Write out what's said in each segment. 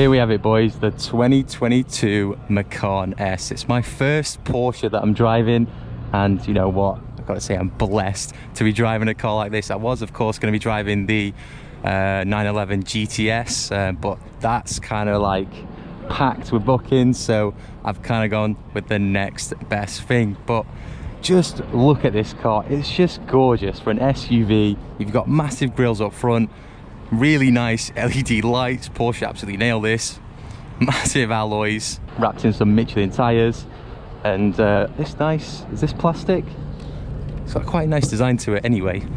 Here we have it, boys, the 2022 Macan S. It's my first Porsche that I'm driving, and you know what, I've got to say I'm blessed to be driving a car like this. I was of course going to be driving the 911 GTS, but that's kind of like packed with bookings, so I've kind of gone with the next best thing. But just look at this car, it's just gorgeous for an SUV. You've got massive grills up front, really nice LED lights. Porsche absolutely nailed this. Massive alloys, wrapped in some Michelin tires, and this nice, is this plastic? It's got quite a nice design to it anyway.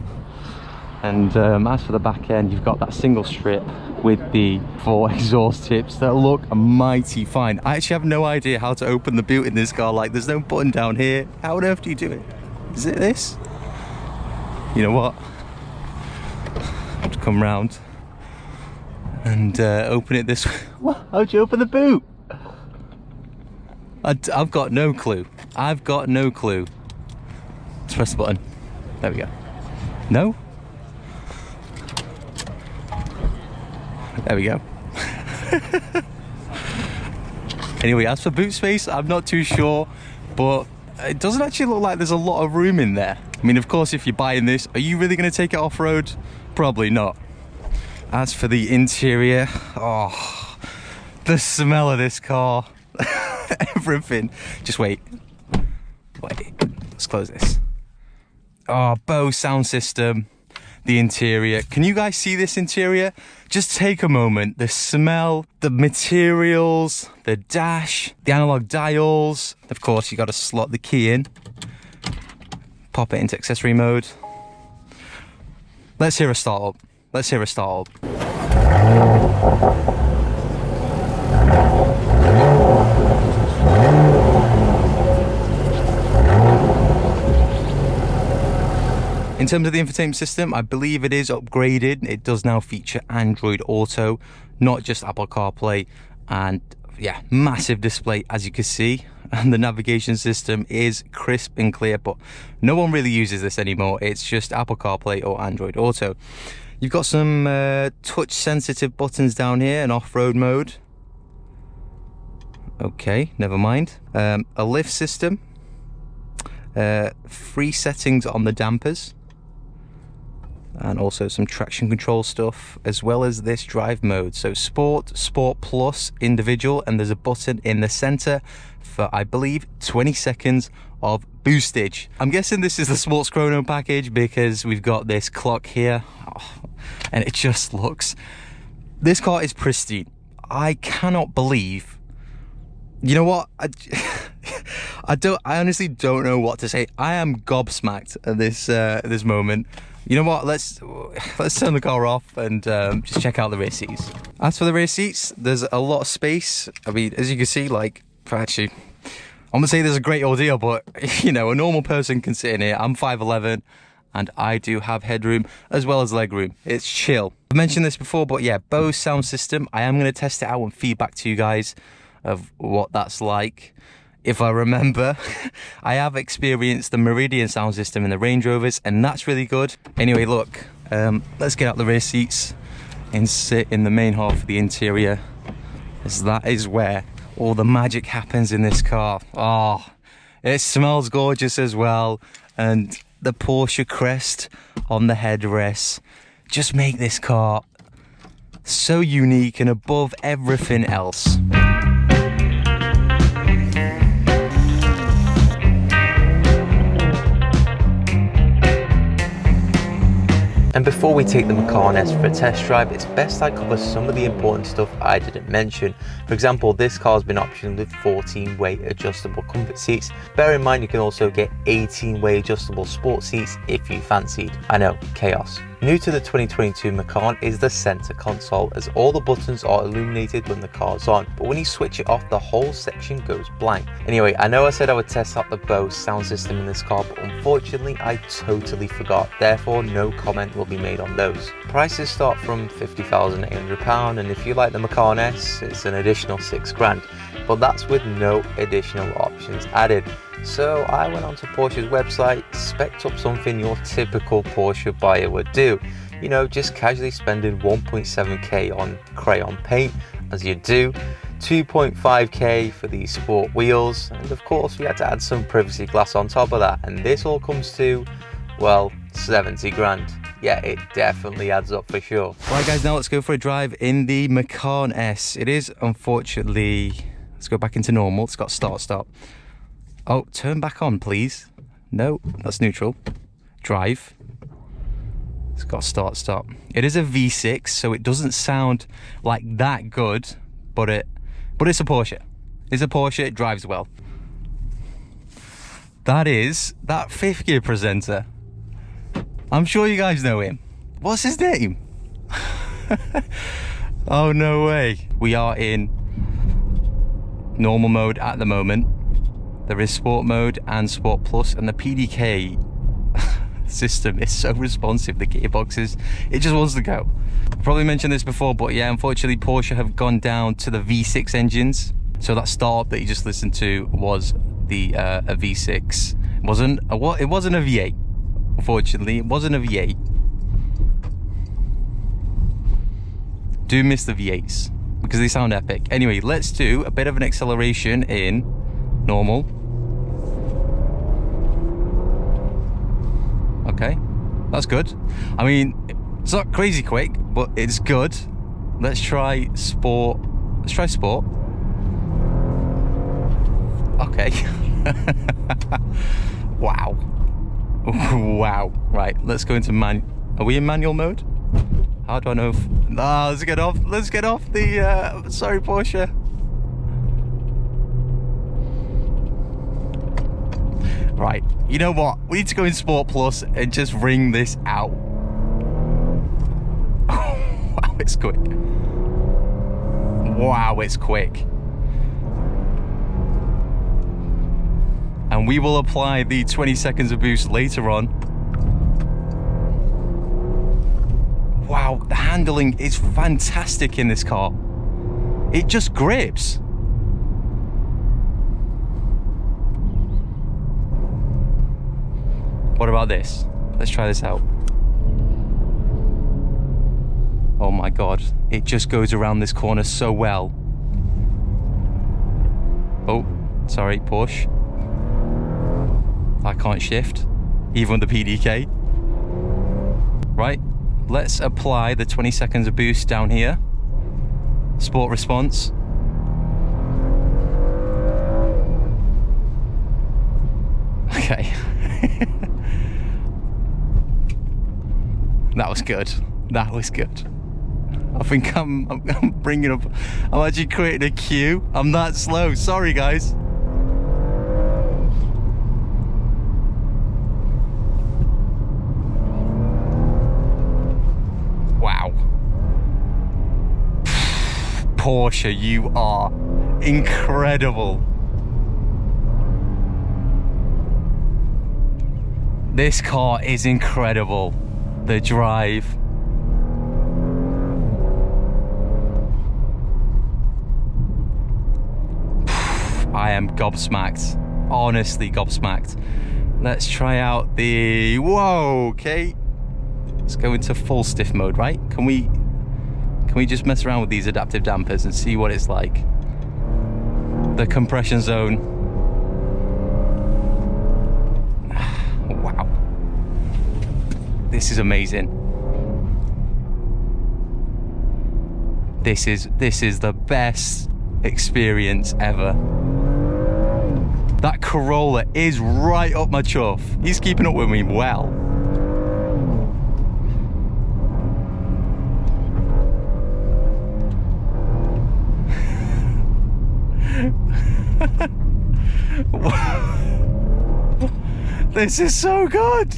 And as for the back end, you've got that single strip with the 4 exhaust tips that look mighty fine. I actually have no idea how to open the boot in this car. Like, there's no button down here. How on earth do you do it? Is it this? You know what? I'll just come round and open it this way. What? How'd you open the boot? I've got no clue. I've got no clue. Let's press the button. There we go. No? There we go. Anyway, as for boot space, I'm not too sure, but it doesn't actually look like there's a lot of room in there. I mean, of course, if you're buying this, are you really going to take it off-road? Probably not. As for the interior, oh, the smell of this car, everything. Just wait, let's close this. Oh, Bose sound system, the interior. Can you guys see this interior? Just take a moment. The smell, the materials, the dash, the analog dials. Of course, you got to slot the key in, pop it into accessory mode. Let's hear a start up. Let's hear a start up. In terms of the infotainment system, I believe it is upgraded. It does now feature Android Auto, not just Apple CarPlay, and yeah, massive display as you can see. And the navigation system is crisp and clear, but no one really uses this anymore. It's just Apple CarPlay or Android Auto. You've got some touch sensitive buttons down here and off-road mode. Okay, never mind. A lift system, 3 settings on the dampers, and also some traction control stuff, as well as this drive mode. So Sport, Sport Plus, Individual, and there's a button in the center for, I believe, 20 seconds of boostage. I'm guessing this is the Sports Chrono package because we've got this clock here. Oh, and it just looks, this car is pristine. I cannot believe, you know what, I honestly don't know what to say. I am gobsmacked at this moment. You know what, let's turn the car off and just check out the rear seats. As for the rear seats, there's a lot of space. I mean, as you can see, like, actually, I'm gonna say there's a great ordeal, but you know, a normal person can sit in here. I'm 5'11", and I do have headroom as well as legroom. It's chill. I've mentioned this before, but yeah, Bose sound system. I am gonna test it out and feedback to you guys of what that's like. If I remember, I have experienced the Meridian sound system in the Range Rovers, and that's really good. Anyway, look, let's get out the rear seats and sit in the main half of the interior, as that is where all the magic happens in this car. Oh, it smells gorgeous as well, and the Porsche crest on the headrests just make this car so unique and above everything else. And before we take the Macan S for a test drive, it's best I cover some of the important stuff I didn't mention. For example, this car's been optioned with 14-way adjustable comfort seats. Bear in mind you can also get 18-way adjustable sport seats if you fancied. I know, chaos. New to the 2022 Macan is the center console, as all the buttons are illuminated when the car's on, but when you switch it off, the whole section goes blank. Anyway, I know I said I would test out the Bose sound system in this car, but unfortunately I totally forgot, therefore no comment will be made on those. Prices start from £50,800, and if you like the Macan S, it's an additional £6,000, but that's with no additional options added. So I went onto Porsche's website, spec'd up something your typical Porsche buyer would do. You know, just casually spending 1.7k on crayon paint as you do. 2.5k for the sport wheels, and of course we had to add some privacy glass on top of that, and this all comes to, well, 70 grand. Yeah, it definitely adds up for sure. Right guys, now let's go for a drive in the Macan S. It is unfortunately, let's go back into normal. It's got start stop. Oh, turn back on please. No, that's neutral. Drive. It's got start stop. It is a V6, so it doesn't sound like that good, but it's a Porsche. It's a Porsche, it drives well. That is that fifth gear presenter. I'm sure you guys know him. What's his name? Oh, no way. We are in normal mode at the moment. There is sport mode and sport plus, and the PDK system is so responsive. The gearboxes, it just wants to go. I probably mentioned this before, but yeah, unfortunately Porsche have gone down to the V6 engines. So that start that you just listened to was the a V6. It wasn't a V8. Unfortunately, it wasn't a V8. Do miss the V8s because they sound epic. Anyway, let's do a bit of an acceleration in normal. Okay, that's good. I mean, it's not crazy quick, but it's good. Let's try sport. Let's try sport. Okay. Wow. Wow. Right, let's go into are we in manual mode? How do I know if... Ah, let's get off the... sorry, Porsche. Right, you know what? We need to go in Sport Plus and just ring this out. Wow, it's quick. Wow, it's quick. And we will apply the 20 seconds of boost later on. Wow, the handling is fantastic in this car. It just grips. What about this? Let's try this out. Oh my God, it just goes around this corner so well. Oh, sorry, Porsche. I can't shift, even with the PDK. Right, let's apply the 20 seconds of boost down here. Sport response. Okay. That was good. That was good. I think I'm bringing up, I'm actually creating a queue. I'm that slow, sorry guys. Wow. Porsche, you are incredible. This car is incredible. The drive. I am gobsmacked. Honestly gobsmacked. Let's try out the... Whoa, okay. Let's go into full stiff mode, right? Can we just mess around with these adaptive dampers and see what it's like? The compression zone. Wow. This is amazing. This is the best experience ever. That Corolla is right up my chuff. He's keeping up with me well. This is so good.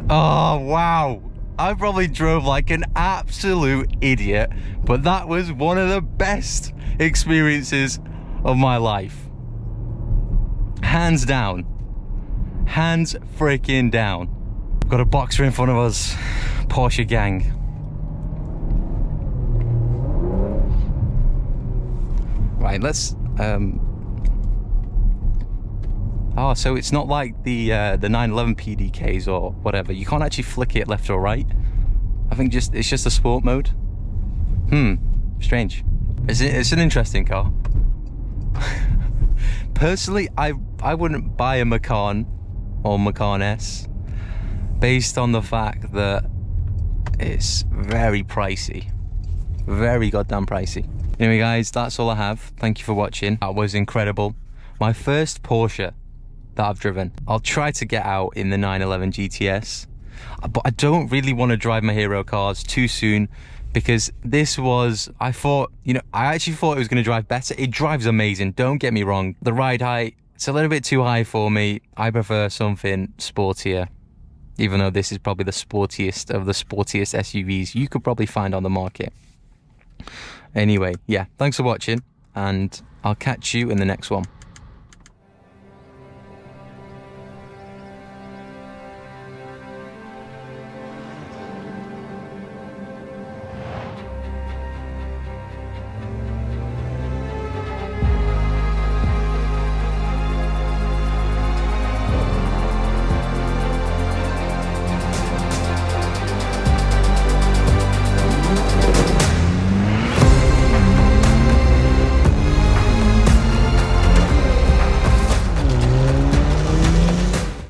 Oh, wow. I probably drove like an absolute idiot, but that was one of the best experiences of my life. Hands down. Hands freaking down. Got a Boxer in front of us. Porsche gang. Right, let's oh, so it's not like the 911 PDKs or whatever. You can't actually flick it left or right. I think it's just a sport mode. Strange. It's an interesting car. Personally, I wouldn't buy a Macan or Macan S based on the fact that it's very pricey. Very goddamn pricey. Anyway guys, that's all I have. Thank you for watching. That was incredible. My first Porsche that I've driven. I'll try to get out in the 911 GTS, but I don't really want to drive my hero cars too soon, because this was, I actually thought it was going to drive better. It drives amazing, don't get me wrong. The ride height, it's a little bit too high for me. I prefer something sportier, even though this is probably the sportiest of the sportiest SUVs you could probably find on the market. Anyway, yeah, thanks for watching, and I'll catch you in the next one.